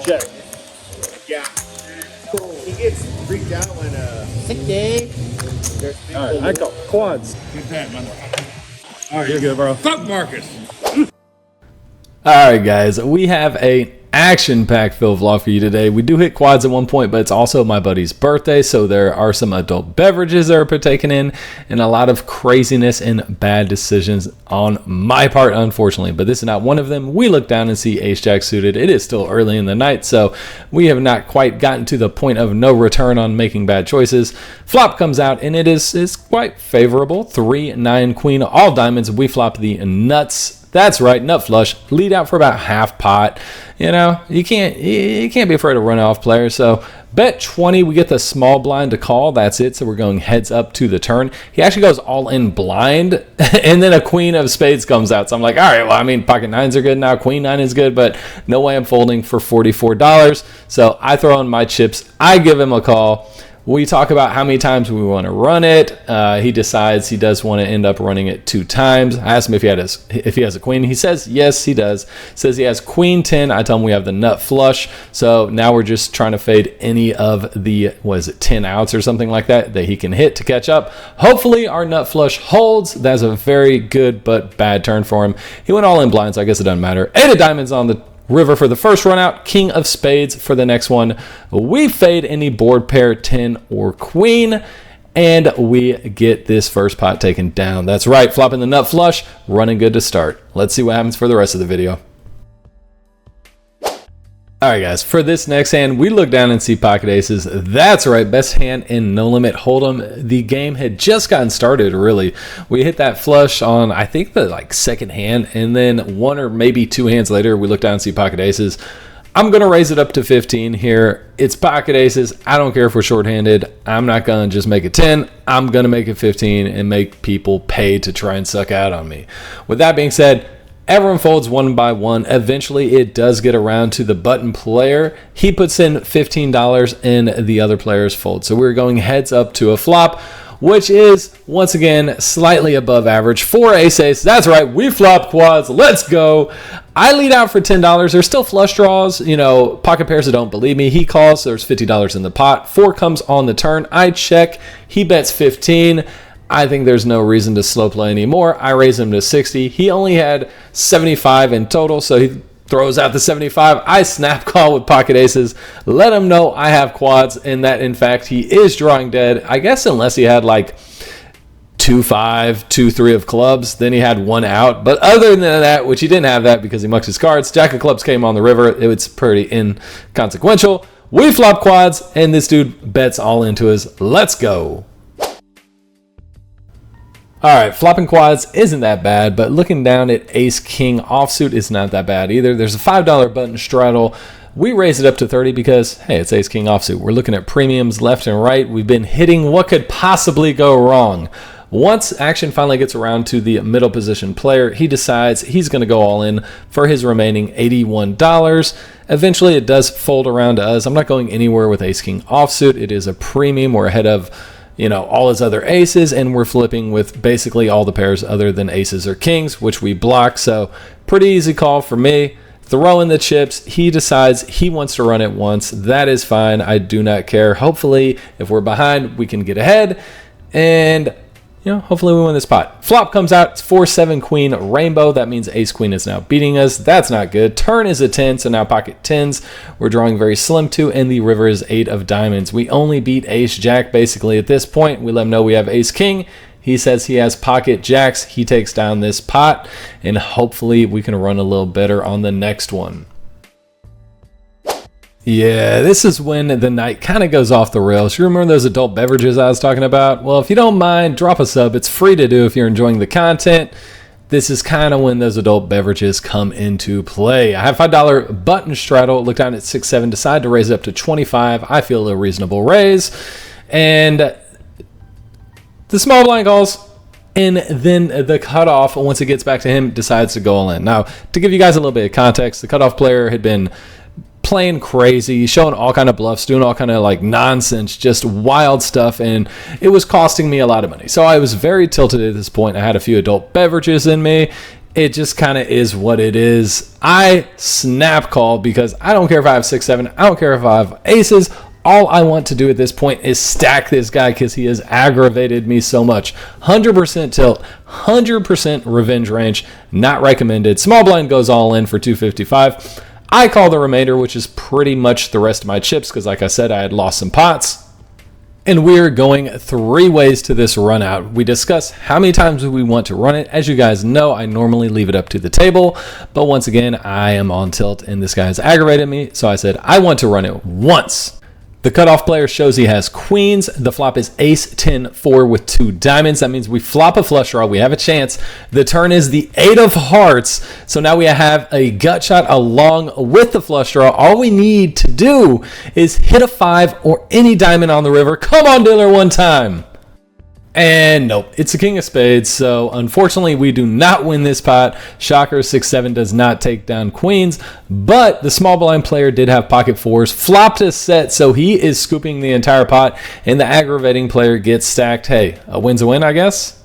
Check. Yeah. He gets freaked out when Sick day. there's people. All right, I call quads. Good bet, motherfucker. All right, you're good, bro. Fuck Marcus. All right, guys, we have a action-packed filled vlog for you today. We do hit quads at one point, but it's also my buddy's birthday, so there are some adult beverages that are partaken in, and a lot of craziness and bad decisions on my part, unfortunately. But this is not one of them. We look down and see Ace-Jack suited. It is still early in the night, so we have not quite gotten to the point of no return on making bad choices. Flop comes out, and it is quite favorable. 3-9 queen, all diamonds. We flop the nuts. That's right, nut flush. Lead out for about half pot. You know, you can't be afraid to run off players. So bet 20, we get the small blind to call. That's it. So we're going heads up to the turn. He actually goes all in blind, and then a queen of spades comes out. So I'm like, all right, well, I mean, pocket nines are good now. Queen nine is good, but no way I'm folding for $44. So I throw in my chips. I give him a call. We talk about how many times we want to run it. He decides he does want to end up running it 2 times. I asked him if he has a queen. He says yes, he does. Says he has queen 10. I tell him we have the nut flush. So now we're just trying to fade any of the 10 outs or something like that he can hit to catch up. Hopefully our nut flush holds. That's a very good but bad turn for him. He went all in blind, so I guess it doesn't matter. 8 of diamonds on the river for the first run out, king of spades for the next one. We fade any board pair, 10 or queen, and we get this first pot taken down. That's right, flopping the nut flush, running good to start. Let's see what happens for the rest of the video. All right, guys, for this next hand, we look down and see pocket aces. That's right, best hand in No Limit Hold'em. The game had just gotten started, really. We hit that flush on, I think, the second hand, and then 1 or maybe 2 hands later, we look down and see pocket aces. I'm going to raise it up to 15 here. It's pocket aces. I don't care if we're shorthanded. I'm not going to just make it 10. I'm going to make it 15 and make people pay to try and suck out on me. With that being said, everyone folds one by one. Eventually, it does get around to the button player. He puts in $15 and the other players fold. So we're going heads up to a flop, which is, once again, slightly above average for ace-ace. That's right, we flop quads. Let's go. I lead out for $10. There's still flush draws. You know, pocket pairs that don't believe me. He calls. So there's $50 in the pot. 4 comes on the turn. I check. He bets 15. I think there's no reason to slow play anymore. I raise him to 60. He only had 75 in total, so he throws out the 75. I snap call with pocket aces, let him know I have quads, and that, in fact, he is drawing dead. I guess unless he had 2-5, 2-3 of clubs, then he had 1 out. But other than that, which he didn't have that because he mucked his cards, jack of clubs came on the river. It was pretty inconsequential. We flop quads, and this dude bets all into his let's go. All right, flopping quads isn't that bad, but looking down at ace-king offsuit is not that bad either. There's a $5 button straddle. We raise it up to 30 because, hey, it's ace-king offsuit. We're looking at premiums left and right. We've been hitting what could possibly go wrong. Once action finally gets around to the middle position player, he decides he's going to go all in for his remaining $81. Eventually, it does fold around to us. I'm not going anywhere with ace-king offsuit. It is a premium. We're ahead of all his other aces, and we're flipping with basically all the pairs other than aces or kings, which we block. So pretty easy call for me. Throw in the chips. He decides he wants to run it once. That is fine. I do not care. Hopefully, if we're behind, we can get ahead, and hopefully we win this pot. Flop comes out. It's 4-7 queen rainbow. That means ace queen is now beating us. That's not good. Turn is a 10, so now pocket 10s. We're drawing very slim to, and the river is 8 of diamonds. We only beat ace jack basically at this point. We let him know we have ace king. He says he has pocket jacks. He takes down this pot, and hopefully we can run a little better on the next one. Yeah, this is when the night kind of goes off the rails. You remember those adult beverages I was talking about? Well, if you don't mind, drop a sub. It's free to do if you're enjoying the content. This is kind of when those adult beverages come into play. I have $5 button straddle. Look down at 6-7. Decide to raise it up to 25. I feel a reasonable raise. And the small blind calls. And then the cutoff, once it gets back to him, decides to go all in. Now, to give you guys a little bit of context, the cutoff player had been playing crazy, showing all kind of bluffs, doing all kind of nonsense, just wild stuff, and it was costing me a lot of money. So I was very tilted at this point. I had a few adult beverages in me, it just kind of is what it is. I snap call because I don't care if I have 6-7. I don't care if I have aces. All I want to do at this point is stack this guy because he has aggravated me so much. 100% tilt, 100% revenge range, not recommended. Small blind goes all in for 255. I call the remainder, which is pretty much the rest of my chips because, like I said, I had lost some pots. And we're going 3 ways to this run out. We discuss how many times we want to run it. As you guys know, I normally leave it up to the table, but once again, I am on tilt and this guy has aggravated me, so I said I want to run it once. The cutoff player shows he has queens. The flop is ace 10 4 with 2 diamonds. That means we flop a flush draw. We have a chance. The turn is the 8 of hearts. So now we have a gut shot along with the flush draw. All we need to do is hit a 5 or any diamond on the river. Come on, dealer, one time. And nope, it's a king of spades, so unfortunately we do not win this pot. Shocker, 6-7 does not take down queens, but the small blind player did have pocket fours, flopped a set, so he is scooping the entire pot, and the aggravating player gets stacked. Hey, a win's a win, I guess?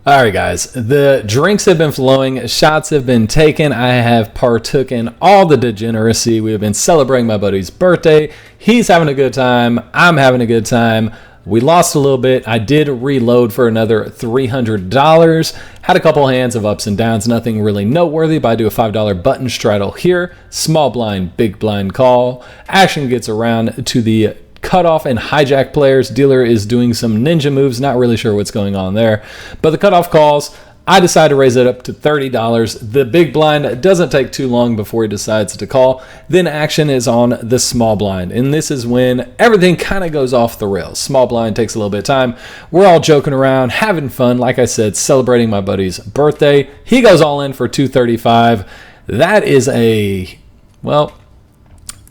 Alright guys, the drinks have been flowing, shots have been taken, I have partook in all the degeneracy. We have been celebrating my buddy's birthday. He's having a good time, I'm having a good time. We lost a little bit. I did reload for another $300. Had a couple hands of ups and downs, nothing really noteworthy, but I do a $5 button straddle here. Small blind, big blind call. Action gets around to the cutoff and hijack players. Dealer is doing some ninja moves, not really sure what's going on there. But the cutoff calls, I decide to raise it up to $30. The big blind doesn't take too long before he decides to call. Then action is on the small blind. And this is when everything kind of goes off the rails. Small blind takes a little bit of time. We're all joking around, having fun. Like I said, celebrating my buddy's birthday. He goes all in for $235. That is well,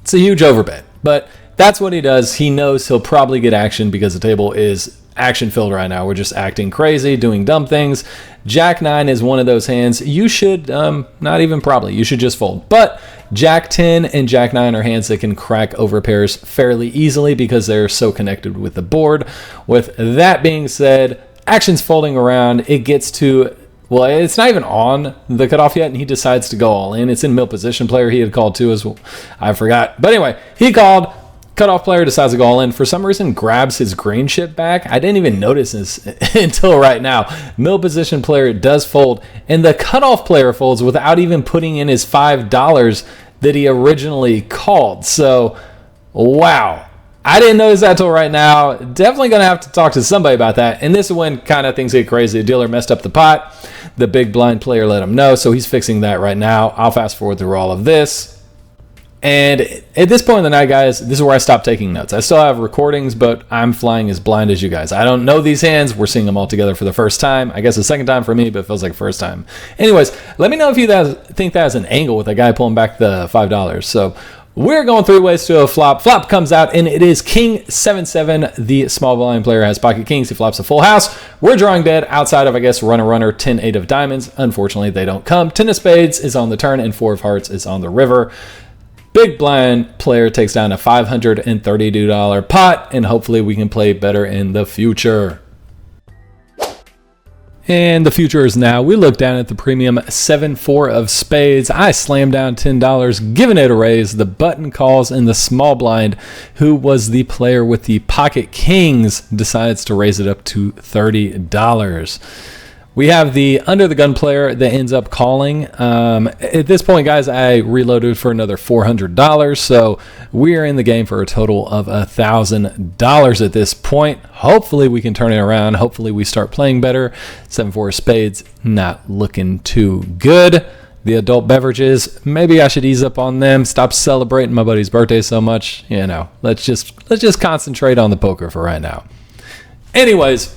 it's a huge overbet. But that's what he does. He knows he'll probably get action because the table is action filled right now. We're just acting crazy, doing dumb things. Jack 9 is one of those hands you should not even probably, you should just fold. But Jack 10 and Jack 9 are hands that can crack over pairs fairly easily because they're so connected with the board. With that being said, action's folding around. It gets to, well, it's not even on the cutoff yet, and he decides to go all in. It's in middle position player. He had called too as well. I forgot. But anyway, he called. Cutoff player decides to go all in. For some reason, grabs his green chip back. I didn't even notice this until right now. Middle position player does fold, and the cutoff player folds without even putting in his $5 that he originally called. So, wow. I didn't notice that till right now. Definitely going to have to talk to somebody about that. And this is when kind of things get crazy. The dealer messed up the pot. The big blind player let him know, so he's fixing that right now. I'll fast forward through all of this. And at this point in the night, guys, this is where I stop taking notes. I still have recordings, but I'm flying as blind as you guys. I don't know these hands. We're seeing them all together for the first time. I guess the second time for me, but it feels like first time. Anyways, let me know if you guys think that has an angle with a guy pulling back the $5. So we're going 3 ways to a flop. Flop comes out, and it is King 7-7. The small blind player has pocket kings. He flops a full house. We're drawing dead outside of, I guess, runner, 10-8 of diamonds. Unfortunately, they don't come. 10 of spades is on the turn, and 4 of hearts is on the river. Big blind player takes down a $532 pot, and hopefully we can play better in the future. And the future is now. We look down at the premium 7-4 of spades. I slam down $10, giving it a raise. The button calls, and the small blind, who was the player with the pocket kings, decides to raise it up to $30. We have the under the gun player that ends up calling. At this point, guys, I reloaded for another $400, so we are in the game for a total of $1,000 at this point. Hopefully, we can turn it around. Hopefully, we start playing better. 7-4 spades, not looking too good. The adult beverages, maybe I should ease up on them. Stop celebrating my buddy's birthday so much. You know, let's just concentrate on the poker for right now. Anyways,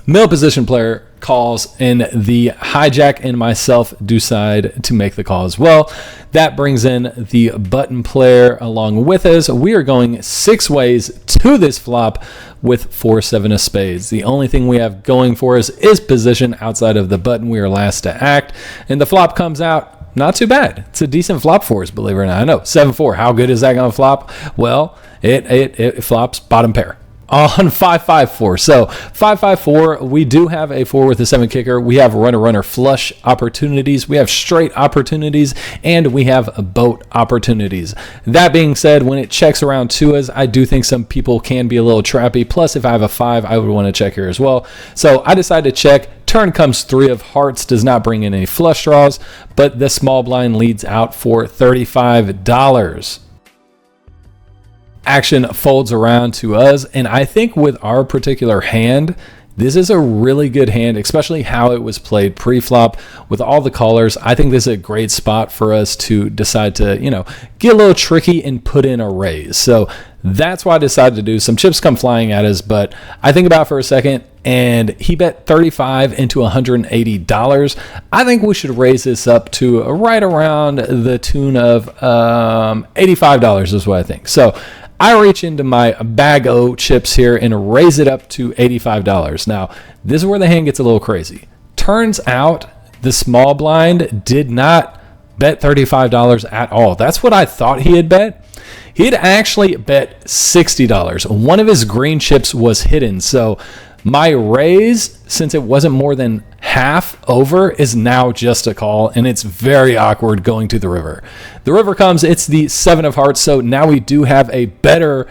middle position player calls, and the hijack and myself decide to make the call as well. That brings in the button player along with us. We are going 6 ways to this flop with 4-7 of spades. The only thing we have going for us is position outside of the button. We are last to act, and the flop comes out not too bad. It's a decent flop for us, believe it or not. I know, 7-4. How good is that going to flop? Well, it flops bottom pair. on 554. So 554, we do have a 4 with a 7 kicker. We have runner flush opportunities. We have straight opportunities, and we have boat opportunities. That being said, when it checks around to us, I do think some people can be a little trappy. Plus, if I have a 5, I would want to check here as well. So I decided to check. Turn comes 3 of hearts, does not bring in any flush draws, but the small blind leads out for $35. Action folds around to us, and I think with our particular hand, this is a really good hand, especially how it was played pre-flop with all the callers. I think this is a great spot for us to decide to, get a little tricky and put in a raise. So that's why I decided to do. Some chips come flying at us, but I think about it for a second, and he bet 35 into $180. I think we should raise this up to right around the tune of $85 is what I think. So I reach into my bag o chips here and raise it up to $85. Now, this is where the hand gets a little crazy. Turns out the small blind did not bet $35 at all. That's what I thought he had bet. He had actually bet $60. One of his green chips was hidden. So my raise, since it wasn't more than half over, is now just a call, and it's very awkward going to the river. The river comes, it's the 7 of hearts, so now we do have a better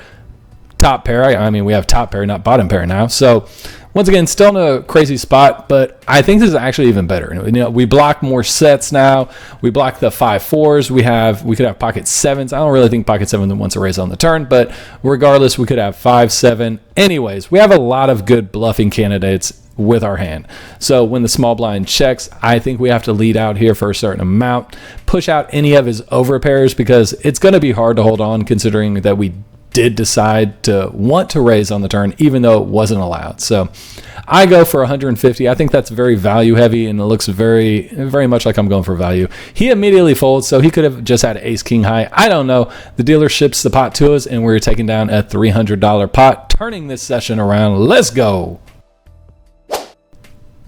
top pair. I mean, we have top pair, not bottom pair now. So once again, still in a crazy spot, but I think this is actually even better. We block more sets now. We block the 5-4s. We could have pocket 7s. I don't really think pocket 7 wants a raise on the turn, but regardless, we could have 5-7. Anyways, we have a lot of good bluffing candidates with our hand. So when the small blind checks, I think we have to lead out here for a certain amount, push out any of his over pairs, because it's going to be hard to hold on considering that we did decide to want to raise on the turn, even though it wasn't allowed. So I go for 150. I think that's very value heavy, and it looks very, very much like I'm going for value. He immediately folds, so he could have just had ace king high. I don't know. The dealer ships the pot to us, and we're taking down a $300 pot, turning this session around. Let's go.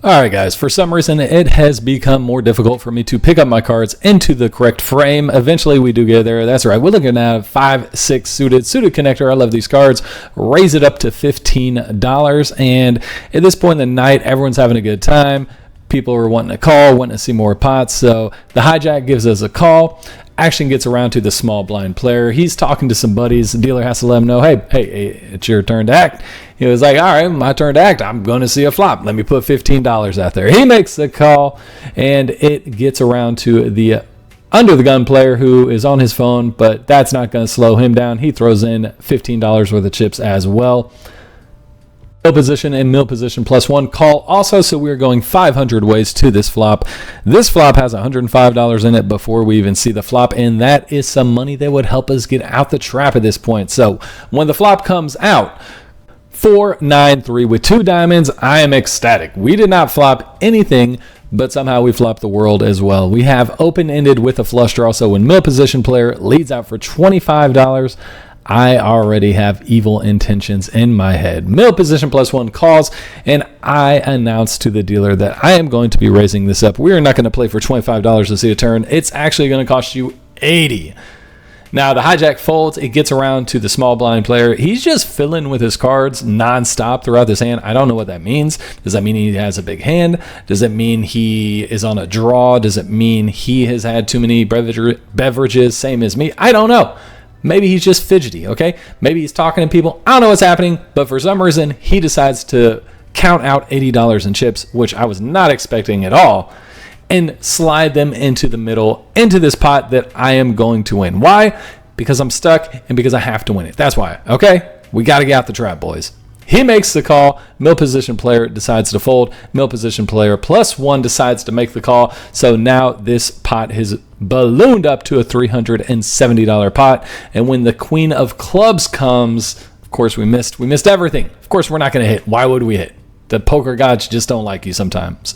Alright guys, for some reason it has become more difficult for me to pick up my cards into the correct frame. Eventually we do get there. That's right. We're looking at 5-6 suited connector. I love these cards. Raise it up to $15. And at this point in the night, everyone's having a good time. People are wanting to call, wanting to see more pots. So the hijack gives us a call. Action gets around to the small blind player. He's talking to some buddies. The dealer has to let him know, hey, it's your turn to act. He was like, all right, my turn to act. I'm going to see a flop. Let me put $15 out there. He makes the call, and it gets around to the under the gun player who is on his phone, but that's not going to slow him down. He throws in $15 worth of chips as well. Mill position and mill position +1 call also, so we're going 500 ways to this flop. This flop has $105 in it before we even see the flop, and that is some money that would help us get out the trap at this point. So when the flop comes out, 4-9-3 with 2 diamonds, I am ecstatic. We did not flop anything, but somehow we flopped the world as well. We have open-ended with a flush draw, so when mill position player leads out for $25, I already have evil intentions in my head. Mill position +1 calls, and I announce to the dealer that I am going to be raising this up. We are not going to play for $25 to see a turn. It's actually going to cost you $80. Now the hijack folds. It gets around to the small blind player. He's just filling with his cards nonstop throughout this hand. I don't know what that means. Does that mean he has a big hand? Does it mean he is on a draw? Does it mean he has had too many beverages, same as me? I don't know. Maybe he's just fidgety, okay? Maybe he's talking to people. I don't know what's happening, but for some reason, he decides to count out $80 in chips, which I was not expecting at all, and slide them into the middle, into this pot that I am going to win. Why? Because I'm stuck and because I have to win it. That's why, okay? We got to get out the trap, boys. He makes the call. Mill position player decides to fold. Mill position player +1 decides to make the call. So now this pot has ballooned up to a $370 pot. And when the queen of clubs comes, of course we missed everything. Of course we're not going to hit. Why would we hit? The poker gods just don't like you sometimes.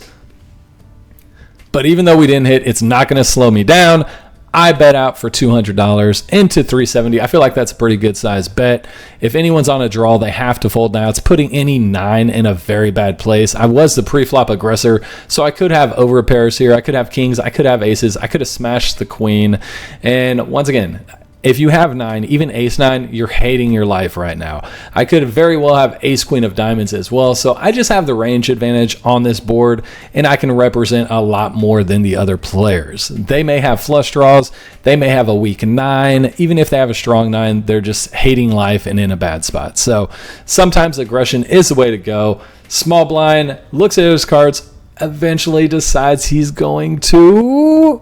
But even though we didn't hit, it's not going to slow me down. I bet out for $200 into $370. I feel like that's a pretty good size bet. If anyone's on a draw, they have to fold now. It's putting any 9 in a very bad place. I was the pre-flop aggressor, so I could have over pairs here. I could have kings. I could have aces. I could have smashed the queen. And once again, if you have 9, even ace 9, you're hating your life right now. I could very well have ace queen of diamonds as well. So I just have the range advantage on this board, and I can represent a lot more than the other players. They may have flush draws. They may have a weak 9. Even if they have a strong 9, they're just hating life and in a bad spot. So sometimes aggression is the way to go. Small blind looks at his cards, eventually decides he's going to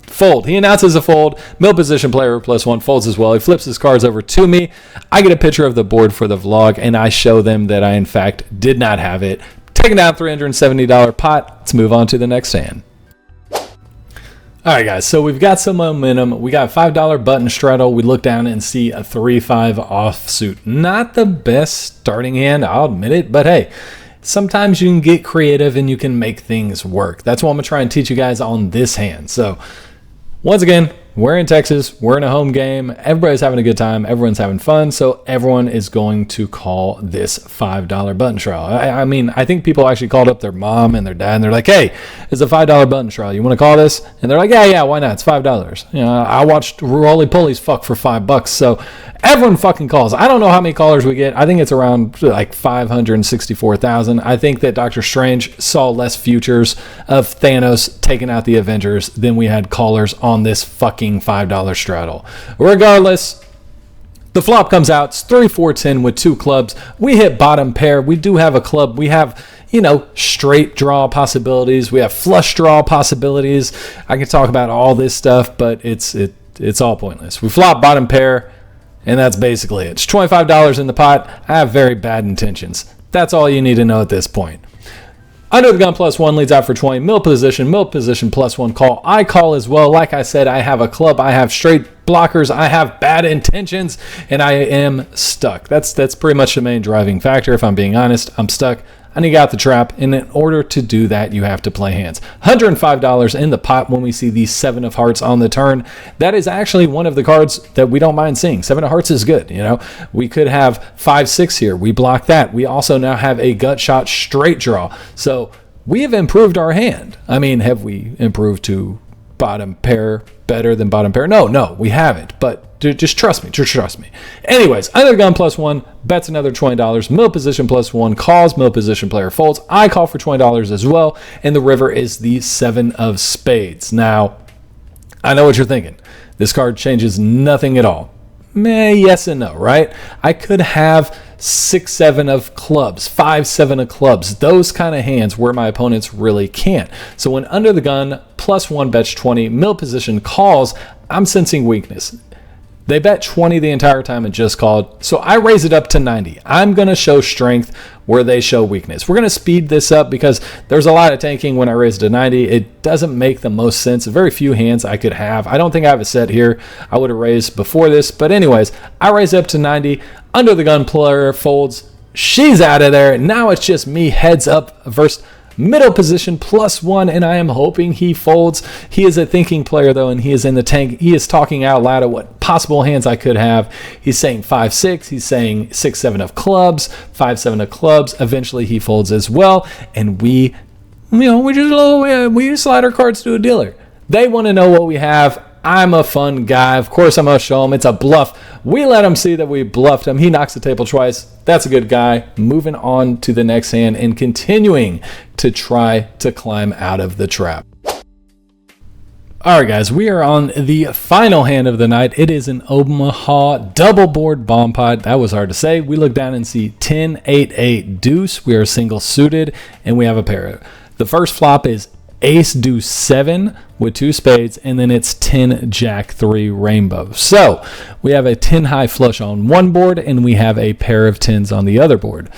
fold. He announces a fold. Middle position player +1 folds as well. He flips his cards over to me. I get a picture of the board for the vlog, and I show them that I, in fact, did not have it. Taking down $370 pot. Let's move on to the next hand. All right, guys, so we've got some momentum. We got $5 button straddle. We look down and see a 3-5 offsuit. Not the best starting hand, I'll admit it, but hey, sometimes you can get creative and you can make things work. That's what I'm going to try and teach you guys on this hand. So once again, we're in Texas. We're in a home game. Everybody's having a good time. Everyone's having fun. So everyone is going to call this $5 button straddle. I mean, I think people actually called up their mom and their dad, and they're like, hey, it's a $5 button straddle. You want to call this? And they're like, yeah, why not? It's $5. You know, I watched Roly Polies fuck for $5. So everyone fucking calls. I don't know how many callers we get. I think it's around like 564,000. I think that Doctor Strange saw less futures of Thanos taking out the Avengers than we had callers on this fucking $5 straddle. Regardless, the flop comes out. It's 3-4-10 with 2 clubs. We hit bottom pair. We do have a club. We have, you know, straight draw possibilities. We have flush draw possibilities. I can talk about all this stuff, but it's all pointless. We flop bottom pair, and that's basically it. It's $25 in the pot. I have very bad intentions. That's all you need to know at this point. Under the gun +1 leads out for 20. Middle position +1 call. I call as well. Like I said, I have a club. I have straight blockers. I have bad intentions, and I am stuck. That's pretty much the main driving factor. If I'm being honest, I'm stuck. I need to get out the trap, and in order to do that, you have to play hands. $105 in the pot when we see the 7 of hearts on the turn. That is actually one of the cards that we don't mind seeing. 7 of hearts is good, you know. We could have 5-6 here. We block that. We also now have a gut shot straight draw. So we have improved our hand. I mean, have we improved to bottom pair better than bottom pair? No, we haven't. But just trust me. Just trust me. Anyways, under the gun +1 bets another $20. Middle position +1 calls. Middle position player folds. I call for $20 as well. And the river is the 7 of spades. Now, I know what you're thinking. This card changes nothing at all. Yes and no, right? I could have 6-7 of clubs, 5-7 of clubs, those kind of hands where my opponents really can't. So when under the gun +1 bets 20, middle position calls, I'm sensing weakness. They bet 20 the entire time and just called, so I raise it up to 90. I'm going to show strength where they show weakness. We're going to speed this up because there's a lot of tanking when I raise it to 90. It doesn't make the most sense. Very few hands I could have. I don't think I have a set here. I would have raised before this, but anyways, I raise it up to 90. Under the gun player folds. She's out of there. Now it's just me heads up versus middle position +1, and I am hoping he folds. He is a thinking player, though, and he is in the tank. He is talking out loud at what possible hands I could have. He's saying 5-6. He's saying 6-7 of clubs, 5-7 of clubs. Eventually, he folds as well, and we slide our cards to a dealer. They want to know what we have. I'm a fun guy. Of course, I'm going to show him. It's a bluff. We let him see that we bluffed him. He knocks the table twice. That's a good guy. Moving on to the next hand and continuing to try to climb out of the trap. All right, guys, we are on the final hand of the night. It is an Omaha double board bomb pot. That was hard to say. We look down and see 10-8-8 deuce. We are single suited, and we have a pair. The first flop is ace deuce 7 with 2 spades, and then it's 10 jack 3 rainbow. So we have a 10 high flush on one board, and we have a pair of 10s on the other board.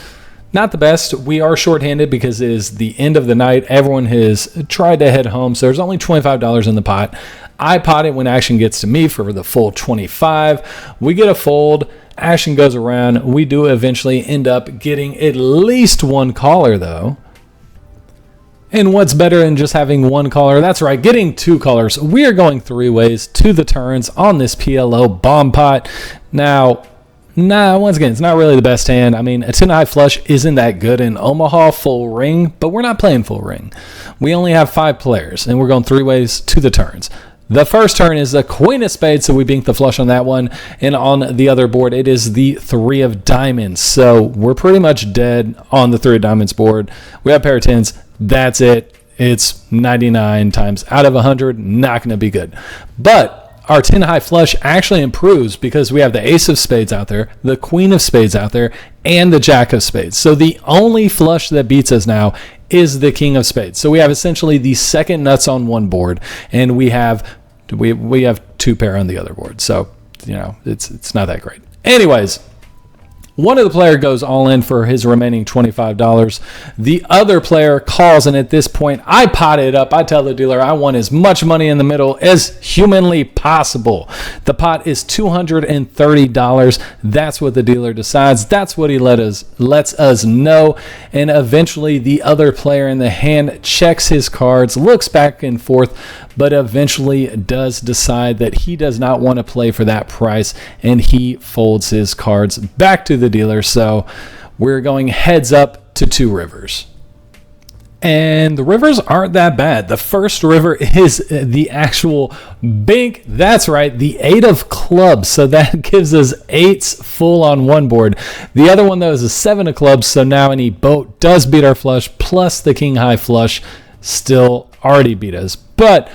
Not the best. We are shorthanded because it is the end of the night. Everyone has tried to head home, so there's only $25 in the pot. I pot it when action gets to me for the full 25. We get a fold. Action goes around. We do eventually end up getting at least one caller, though. And what's better than just having one caller? That's right, getting 2 callers. We are going 3 ways to the turns on this PLO bomb pot. Now, once again, it's not really the best hand. I mean, a 10 high flush isn't that good in Omaha full ring, but we're not playing full ring. We only have 5 players, and we're going 3 ways to the turns. The first turn is the queen of spades, so we bink the flush on that one. And on the other board, it is the three of diamonds. So we're pretty much dead on the three of diamonds board. We have a pair of tens. That's it. It's 99 times out of 100. Not going to be good. But our 10 high flush actually improves because we have the ace of spades out there, the queen of spades out there, and the jack of spades. So the only flush that beats us now is the king of spades. So we have essentially the second nuts on one board, and we have two pair on the other board. So, you know, it's not that great. Anyways, one of the player goes all in for his remaining $25. The other player calls, and at this point, I pot it up. I tell the dealer I want as much money in the middle as humanly possible. The pot is $230. That's what the dealer decides. That's what he lets us know. And eventually, the other player in the hand checks his cards, looks back and forth, but eventually does decide that he does not want to play for that price, and he folds his cards back to the dealer. So we're going heads up to two rivers. And the rivers aren't that bad. The first river is the actual bink. That's right, the 8 of clubs. So that gives us 8s full on one board. The other one, though, is a 7 of clubs. So now any boat does beat our flush, plus the king high flush still already beat us. But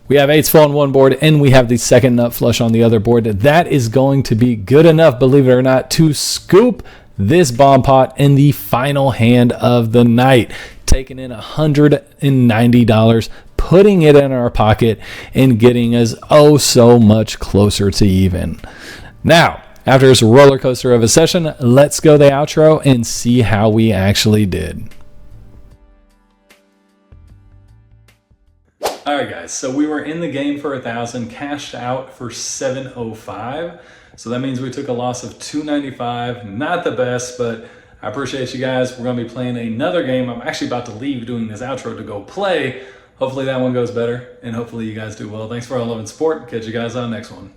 we have 8s full on one board, and we have the second nut flush on the other board. That is going to be good enough, believe it or not, to scoop this bomb pot in the final hand of the night, taking in $190, putting it in our pocket, and getting us oh so much closer to even. Now, after this roller coaster of a session, let's go the outro and see how we actually did. All right, guys, so we were in the game for 1,000, cashed out for 705. So that means we took a loss of 295. Not the best, but I appreciate you guys. We're going to be playing another game. I'm actually about to leave doing this outro to go play. Hopefully that one goes better, and hopefully you guys do well. Thanks for all love and support. Catch you guys on the next one.